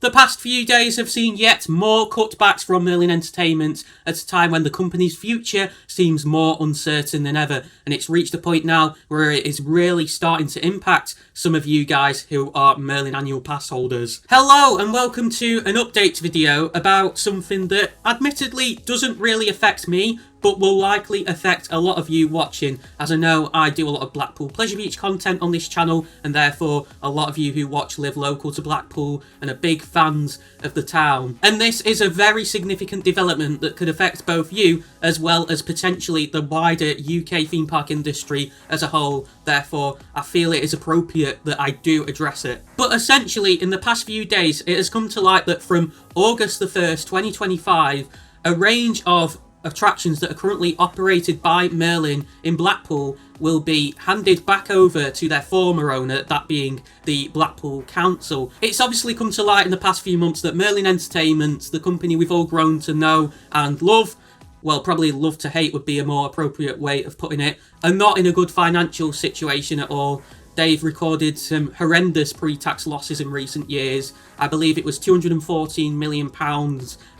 The past few days have seen yet more cutbacks from Merlin Entertainments at a time when the company's future seems more uncertain than ever, and it's reached a point now where it is really starting to impact some of you guys who are Merlin Annual Pass holders. Hello and welcome to an update video about something that admittedly doesn't really affect me, but will likely affect a lot of you watching, as I know I do a lot of Blackpool Pleasure Beach content on this channel, and therefore a lot of you who watch live local to Blackpool and are big fans of the town. And this is a very significant development that could affect both you as well as potentially the wider UK theme park industry as a whole. Therefore, I feel it is appropriate that I do address it. But essentially, in the past few days, it has come to light that from August the 1st, 2025, a range of attractions that are currently operated by Merlin in Blackpool will be handed back over to their former owner, that being the Blackpool Council. It's obviously come to light in the past few months that Merlin Entertainments, the company we've all grown to know and love, well, probably love to hate would be a more appropriate way of putting it, are not in a good financial situation at all. They've recorded some horrendous pre-tax losses in recent years. I believe it was £214 million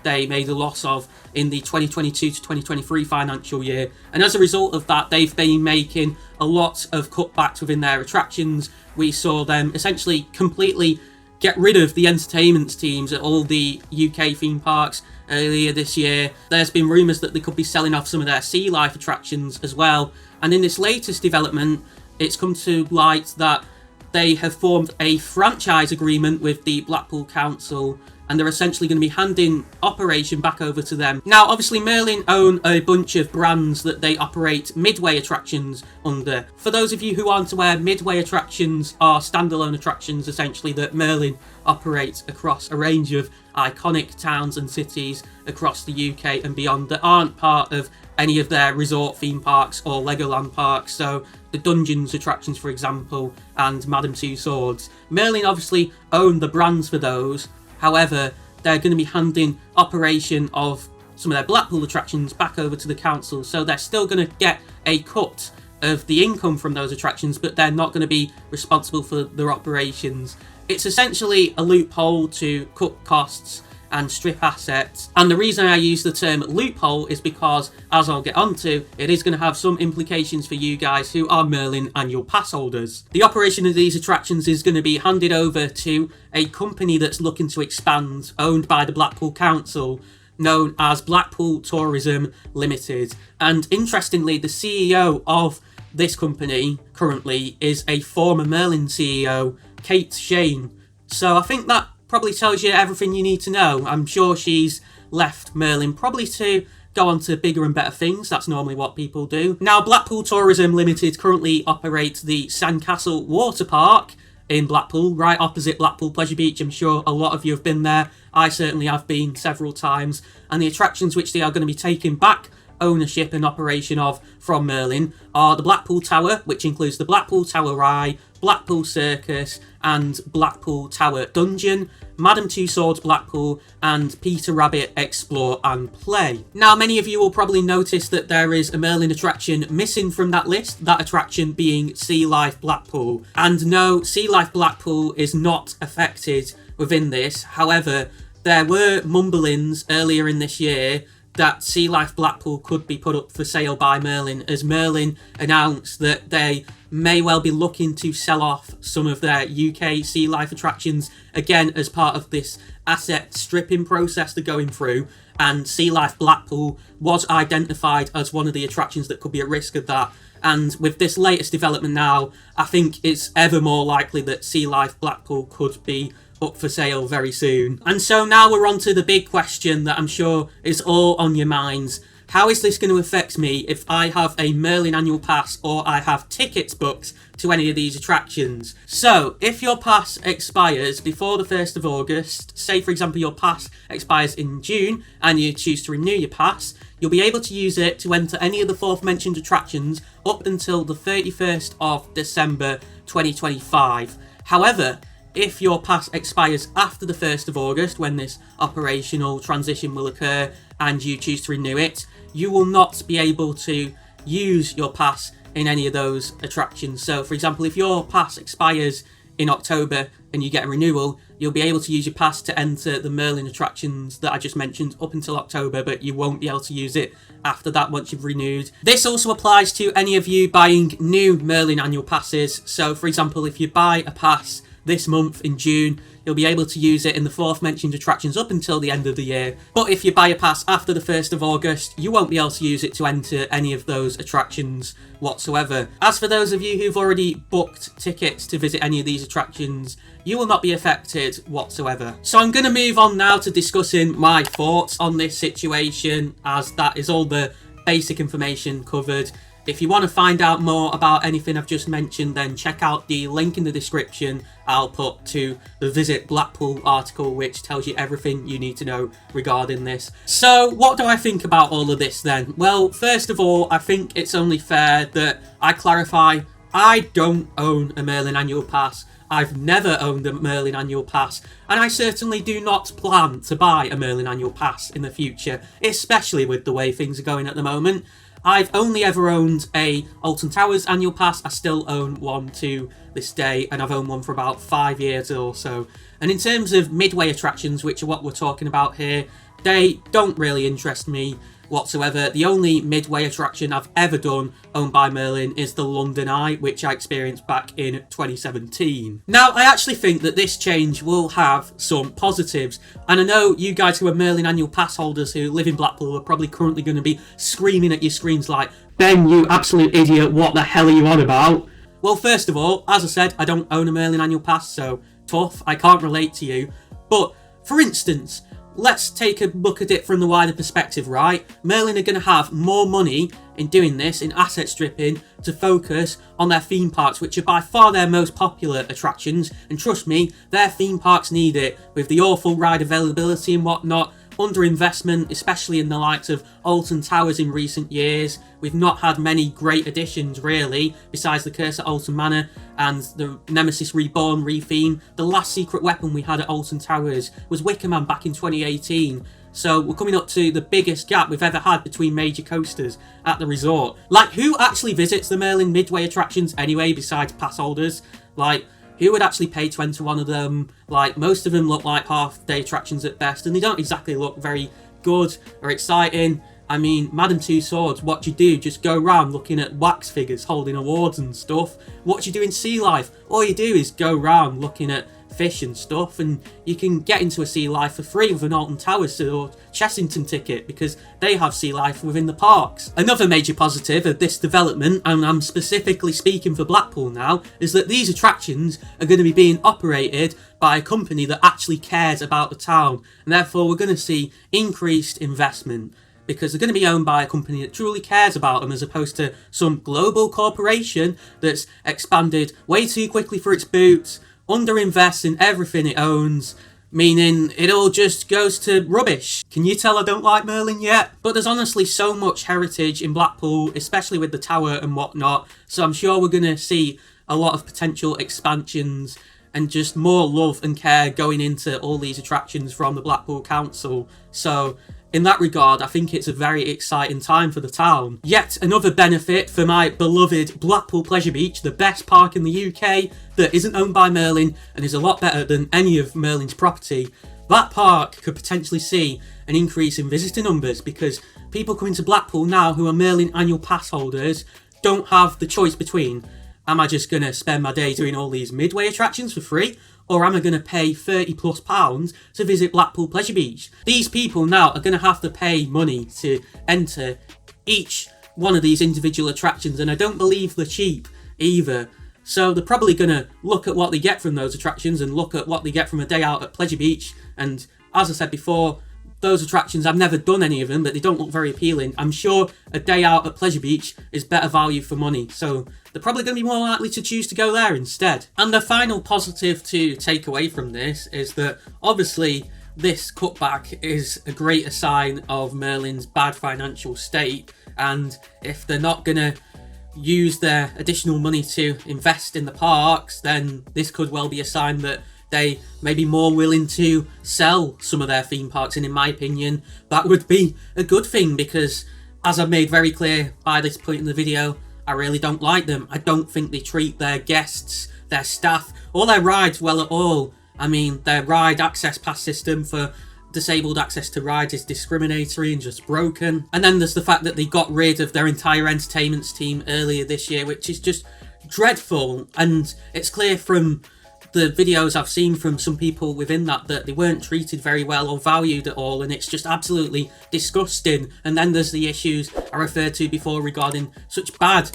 they made a loss of in the 2022 to 2023 financial year. And as a result of that, they've been making a lot of cutbacks within their attractions. We saw them essentially completely get rid of the entertainment teams at all the UK theme parks earlier this year. There's been rumours that they could be selling off some of their sea life attractions as well. And in this latest development, it's come to light that they have formed a franchise agreement with the Blackpool Council, and they're essentially going to be handing operation back over to them. Now, obviously, Merlin own a bunch of brands that they operate Midway attractions under. For those of you who aren't aware, Midway attractions are standalone attractions, essentially, that Merlin operates across a range of iconic towns and cities across the UK and beyond that aren't part of any of their resort theme parks or Legoland parks. So the Dungeons attractions, for example, and Madame Tussauds. Merlin obviously own the brands for those. However, they're going to be handing operation of some of their Blackpool attractions back over to the council. So they're still going to get a cut of the income from those attractions, but they're not going to be responsible for their operations. It's essentially a loophole to cut costs and strip assets. And the reason I use the term loophole is because, as I'll get onto, it is going to have some implications for you guys who are Merlin Annual Pass holders. The operation of these attractions is going to be handed over to a company that's looking to expand, owned by the Blackpool Council, known as Blackpool Tourism Ltd. And interestingly, the CEO of this company currently is a former Merlin CEO, Kate Shane. So I think that probably tells you everything you need to know. I'm sure she's left Merlin probably to go on to bigger and better things. That's normally what people do. Now, Blackpool Tourism Ltd currently operates the Sandcastle Waterpark in Blackpool, right opposite Blackpool Pleasure Beach. I'm sure a lot of you have been there. I certainly have been several times. And the attractions which they are going to be taking back ownership and operation of from Merlin are the Blackpool Tower, which includes the Blackpool Tower Rye, Blackpool Circus and Blackpool Tower Dungeon, Madame Tussauds Blackpool, and Peter Rabbit Explore and Play. Now, many of you will probably notice that there is a Merlin attraction missing from that list, that attraction being Sea Life Blackpool. And no, Sea Life Blackpool is not affected within this. However, there were mumblings earlier in this year that Sea Life Blackpool could be put up for sale by Merlin, as Merlin announced that they may well be looking to sell off some of their UK Sea Life attractions, again as part of this asset stripping process they're going through, and Sea Life Blackpool was identified as one of the attractions that could be at risk of that. And with this latest development now, I think it's ever more likely that Sea Life Blackpool could be up for sale very soon. And so now we're on to the big question that I'm sure is all on your minds. How is this going to affect me if I have a Merlin Annual Pass or I have tickets booked to any of these attractions? So, if your pass expires before the 1st of August, say for example your pass expires in June and you choose to renew your pass, you'll be able to use it to enter any of the fourth mentioned attractions up until the 31st of December 2025. However, if your pass expires after the 1st of August, when this operational transition will occur, and you choose to renew it, you will not be able to use your pass in any of those attractions. So, for example, if your pass expires in October and you get a renewal, you'll be able to use your pass to enter the Merlin attractions that I just mentioned up until October, but you won't be able to use it after that once you've renewed. This also applies to any of you buying new Merlin annual passes. So for example, if you buy a pass this month in June, you'll be able to use it in the aforementioned attractions up until the end of the year. But if you buy a pass after the 1st of August, you won't be able to use it to enter any of those attractions whatsoever. As for those of you who've already booked tickets to visit any of these attractions, you will not be affected whatsoever. So I'm going to move on now to discussing my thoughts on this situation, as that is all the basic information covered. If you want to find out more about anything I've just mentioned, then check out the link in the description I'll put to the Visit Blackpool article, which tells you everything you need to know regarding this. So what do I think about all of this then? Well, first of all, I think it's only fair that I clarify I don't own a Merlin Annual Pass. I've never owned a Merlin Annual Pass, and I certainly do not plan to buy a Merlin Annual Pass in the future, especially with the way things are going at the moment. I've only ever owned a Alton Towers annual pass. I still own one to this day, and I've owned one for about 5 years or so. And in terms of midway attractions, which are what we're talking about here, they don't really interest me whatsoever. The only midway attraction I've ever done owned by Merlin is the London Eye, which I experienced back in 2017. Now, I actually think that this change will have some positives, and I know you guys who are Merlin Annual Pass holders who live in Blackpool are probably currently going to be screaming at your screens like, "Ben, you absolute idiot, what the hell are you on about?" Well, first of all, as I said, I don't own a Merlin Annual Pass, so tough, I can't relate to you. But, for instance, let's take a look at it from the wider perspective, right? Merlin are going to have more money in doing this, in asset stripping, to focus on their theme parks, which are by far their most popular attractions. And trust me, their theme parks need it, with the awful ride availability and whatnot. Underinvestment, especially in the likes of Alton Towers in recent years. We've not had many great additions really, besides the Curse at Alton Manor and the Nemesis Reborn retheme. The last secret weapon we had at Alton Towers was Wicker Man back in 2018. So we're coming up to the biggest gap we've ever had between major coasters at the resort. Like, who actually visits the Merlin midway attractions anyway, besides pass holders? Like, who would actually pay to enter one of them? Like, most of them look like half-day attractions at best, and they don't exactly look very good or exciting. I mean, Madame Tussauds, what do you do? Just go around looking at wax figures holding awards and stuff. What do you do in Sea Life? All you do is go around looking at fish and stuff, and you can get into a Sea Life for free with an Alton Towers or Chessington ticket, because they have Sea Life within the parks. Another major positive of this development, and I'm specifically speaking for Blackpool now, is that these attractions are going to be being operated by a company that actually cares about the town, and therefore we're going to see increased investment, because they're going to be owned by a company that truly cares about them, as opposed to some global corporation that's expanded way too quickly for its boots, underinvests in everything it owns, meaning it all just goes to rubbish. Can you tell I don't like Merlin yet? But there's honestly so much heritage in Blackpool, especially with the tower and whatnot, so I'm sure we're going to see a lot of potential expansions and just more love and care going into all these attractions from the Blackpool Council. So in that regard, I think it's a very exciting time for the town. Yet another benefit for my beloved Blackpool Pleasure Beach, the best park in the UK that isn't owned by Merlin and is a lot better than any of Merlin's property. That park could potentially see an increase in visitor numbers, because people coming to Blackpool now who are Merlin Annual Pass holders don't have the choice between, am I just going to spend my day doing all these midway attractions for free, or am I going to pay £30+ to visit Blackpool Pleasure Beach? These people now are going to have to pay money to enter each one of these individual attractions, and I don't believe they're cheap either. So they're probably going to look at what they get from those attractions and look at what they get from a day out at Pleasure Beach. And as I said before, those attractions, I've never done any of them, but they don't look very appealing. I'm sure a day out at Pleasure Beach is better value for money, so they're probably going to be more likely to choose to go there instead. And the final positive to take away from this is that obviously this cutback is a greater sign of Merlin's bad financial state, and if they're not going to use their additional money to invest in the parks, then this could well be a sign that they may be more willing to sell some of their theme parks, and in my opinion, that would be a good thing, because as I've made very clear by this point in the video, I really don't like them. I don't think they treat their guests, their staff, or their rides well at all. I mean, their ride access pass system for disabled access to rides is discriminatory and just broken. And then there's the fact that they got rid of their entire entertainments team earlier this year, which is just dreadful. And it's clear from the videos I've seen from some people within that they weren't treated very well or valued at all, and it's just absolutely disgusting. And then there's the issues I referred to before regarding such bad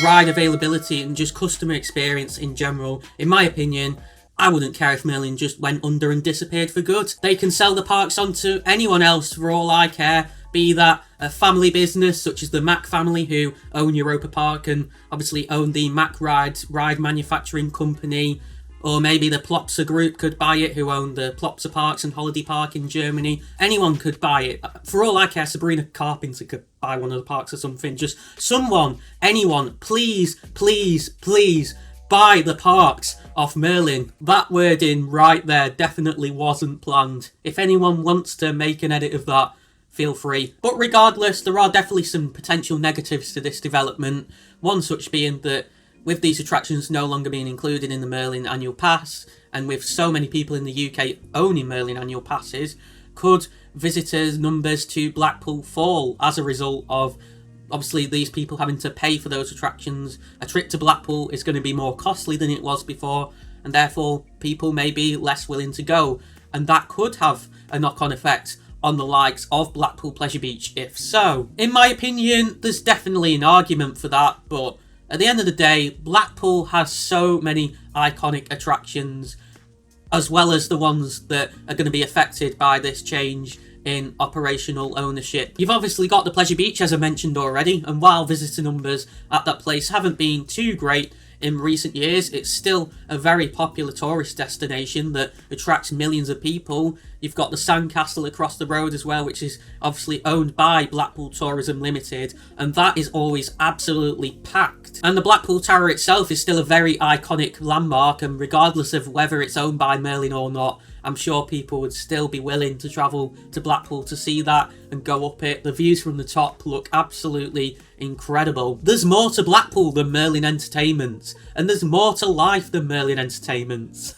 ride availability and just customer experience in general. In my opinion, I wouldn't care if Merlin just went under and disappeared for good. They can sell the parks on to anyone else for all I care, be that a family business such as the Mack family, who own Europa Park and obviously own the Mack ride manufacturing company, or maybe the Plopsa Group could buy it, who own the Plopsa Parks and Holiday Park in Germany. Anyone could buy it. For all I care, Sabrina Carpenter could buy one of the parks or something. Just someone, anyone, please, please, please buy the parks off Merlin. That wording right there definitely wasn't planned. If anyone wants to make an edit of that, feel free. But regardless, there are definitely some potential negatives to this development. One such being that with these attractions no longer being included in the Merlin Annual Pass, and with so many people in the UK owning Merlin Annual Passes, could visitors' numbers to Blackpool fall as a result of obviously these people having to pay for those attractions? A trip to Blackpool is going to be more costly than it was before, and therefore people may be less willing to go, and that could have a knock-on effect on the likes of Blackpool Pleasure Beach if so. In my opinion, there's definitely an argument for that, but at the end of the day, Blackpool has so many iconic attractions, as well as the ones that are going to be affected by this change in operational ownership. You've obviously got the Pleasure Beach, as I mentioned already, and while visitor numbers at that place haven't been too great in recent years, it's still a very popular tourist destination that attracts millions of people. You've got the Sandcastle across the road as well, which is obviously owned by Blackpool Tourism Ltd, and that is always absolutely packed. And the Blackpool Tower itself is still a very iconic landmark, and regardless of whether it's owned by Merlin or not, I'm sure people would still be willing to travel to Blackpool to see that and go up it. The views from the top look absolutely incredible. There's more to Blackpool than Merlin Entertainments, and there's more to life than Merlin Entertainments.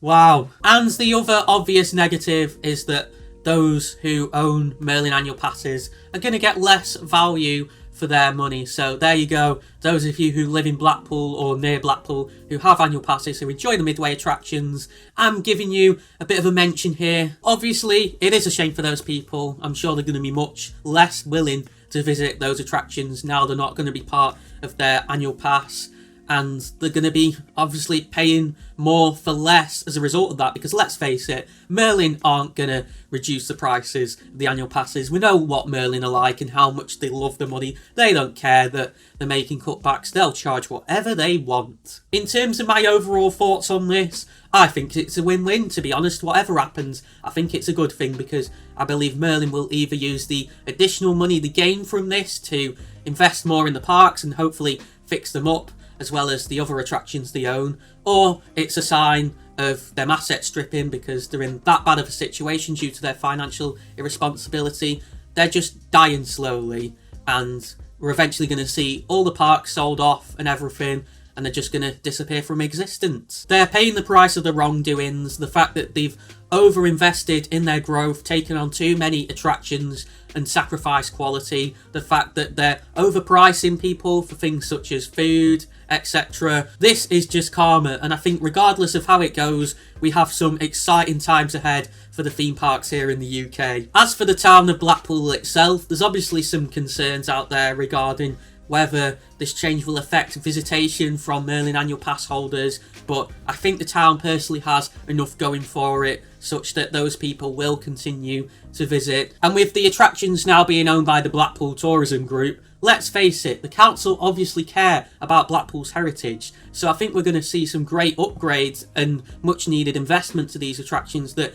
Wow. And the other obvious negative is that those who own Merlin Annual Passes are going to get less value for their money. So there you go. Those of you who live in Blackpool or near Blackpool who have annual passes, who enjoy the midway attractions, I'm giving you a bit of a mention here. Obviously, it is a shame for those people. I'm sure they're going to be much less willing to visit those attractions now they're not going to be part of their annual pass. And they're going to be obviously paying more for less as a result of that, because let's face it, Merlin aren't going to reduce the prices of the annual passes. We know what Merlin are like and how much they love the money. They don't care that they're making cutbacks. They'll charge whatever they want. In terms of my overall thoughts on this, I think it's a win-win, to be honest. Whatever happens, I think it's a good thing, because I believe Merlin will either use the additional money they gain from this to invest more in the parks and hopefully fix them up, as well as the other attractions they own, or it's a sign of them asset stripping because they're in that bad of a situation due to their financial irresponsibility. They're just dying slowly, and we're eventually going to see all the parks sold off and everything, and they're just going to disappear from existence. They're paying the price of the wrongdoings, the fact that they've over-invested in their growth, taken on too many attractions and sacrificed quality, the fact that they're overpricing people for things such as food, etc. This is just karma, and I think regardless of how it goes, we have some exciting times ahead for the theme parks here in the UK. As for the town of Blackpool itself, there's obviously some concerns out there regarding whether this change will affect visitation from Merlin Annual Pass holders, but I think the town personally has enough going for it such that those people will continue to visit. And with the attractions now being owned by the Blackpool Tourism Group, let's face it, the council obviously care about Blackpool's heritage, so I think we're going to see some great upgrades and much needed investment to these attractions that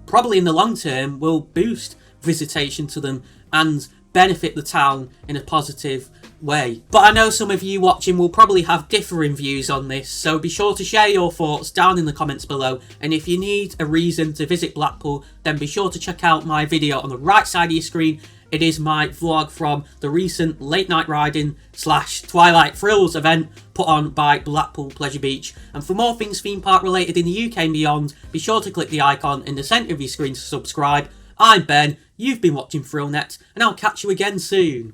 probably in the long term will boost visitation to them and benefit the town in a positive way. But I know some of you watching will probably have differing views on this, so be sure to share your thoughts down in the comments below, and if you need a reason to visit Blackpool, then be sure to check out my video on the right side of your screen. It is my vlog from the recent late night riding / Twilight Thrills event put on by Blackpool Pleasure Beach. And for more things theme park related in the UK and beyond, be sure to click the icon in the centre of your screen to subscribe. I'm Ben, you've been watching ThrillNet, and I'll catch you again soon.